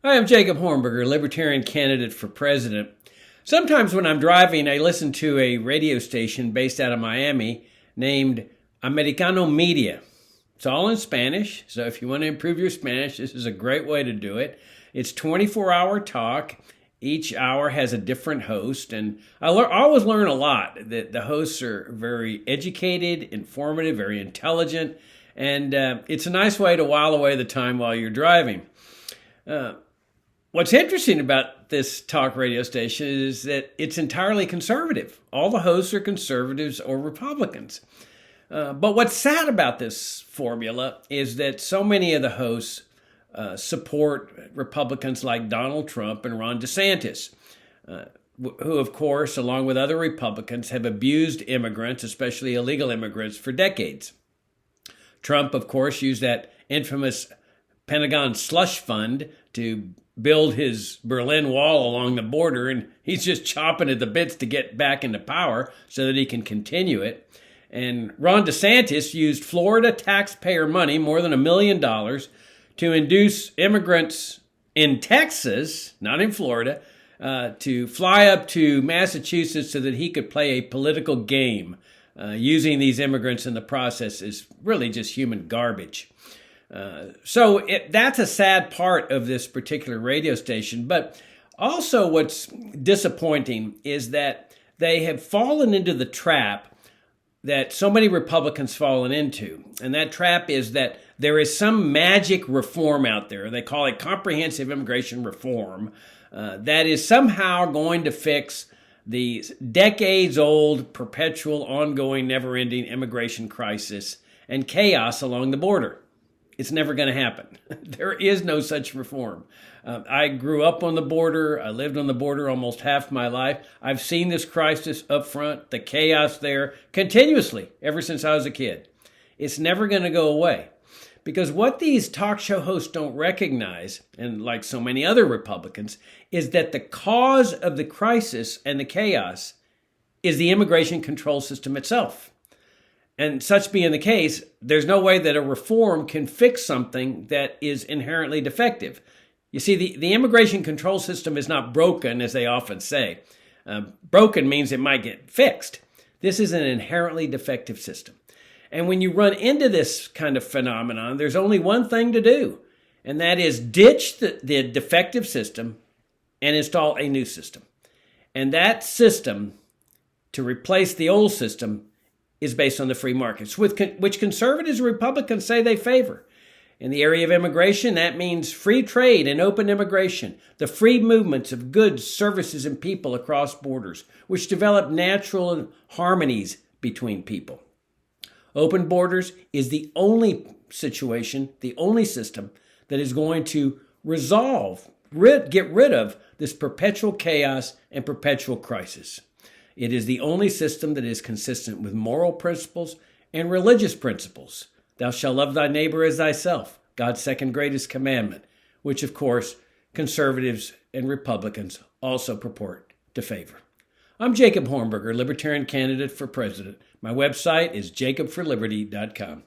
Hi, I'm Jacob Hornberger, Libertarian candidate for president. Sometimes when I'm driving, I listen to a radio station based out of Miami named Americano Media. It's all in Spanish, so if you want to improve your Spanish, this is a great way to do it. It's 24-hour talk. Each hour has a different host, and I always learn a lot. The hosts are very educated, informative, very intelligent, and it's a nice way to while away the time while you're driving. What's interesting about this talk radio station is that it's entirely conservative. All the hosts are conservatives or Republicans. But what's sad about this formula is that so many of the hosts support Republicans like Donald Trump and Ron DeSantis, who, of course, along with other Republicans, have abused immigrants, especially illegal immigrants, for decades. Trump, of course, used that infamous Pentagon slush fund to build his Berlin Wall along the border, and he's just chopping at the bits to get back into power so that he can continue it. And Ron DeSantis used Florida taxpayer money, more than $1 million, to induce immigrants in Texas, not in Florida, to fly up to Massachusetts so that he could play a political game. Using these immigrants in the process is really just human garbage. That's a sad part of this particular radio station. But also what's disappointing is that they have fallen into the trap that so many Republicans fallen into. And that trap is that there is some magic reform out there. They call it comprehensive immigration reform that is somehow going to fix the decades-old, perpetual, ongoing, never-ending immigration crisis and chaos along the border. It's never going to happen. There is no such reform. I grew up on the border. I lived on the border almost half my life. I've seen this crisis up front, the chaos there, continuously ever since I was a kid. It's never going to go away. Because what these talk show hosts don't recognize, and like so many other Republicans, is that the cause of the crisis and the chaos is the immigration control system itself. And such being the case, there's no way that a reform can fix something that is inherently defective. You see, the immigration control system is not broken, as they often say. Broken means it might get fixed. This is an inherently defective system. And when you run into this kind of phenomenon, there's only one thing to do, and that is ditch the defective system and install a new system. And that system, to replace the old system, is based on the free markets, which conservatives and Republicans say they favor. In the area of immigration, that means free trade and open immigration, the free movements of goods, services, and people across borders, which develop natural harmonies between people. Open borders is the only situation, the only system that is going to get rid of this perpetual chaos and perpetual crisis. It is the only system that is consistent with moral principles and religious principles. Thou shalt love thy neighbor as thyself, God's second greatest commandment, which, of course, conservatives and Republicans also purport to favor. I'm Jacob Hornberger, Libertarian candidate for president. My website is jacobforliberty.com.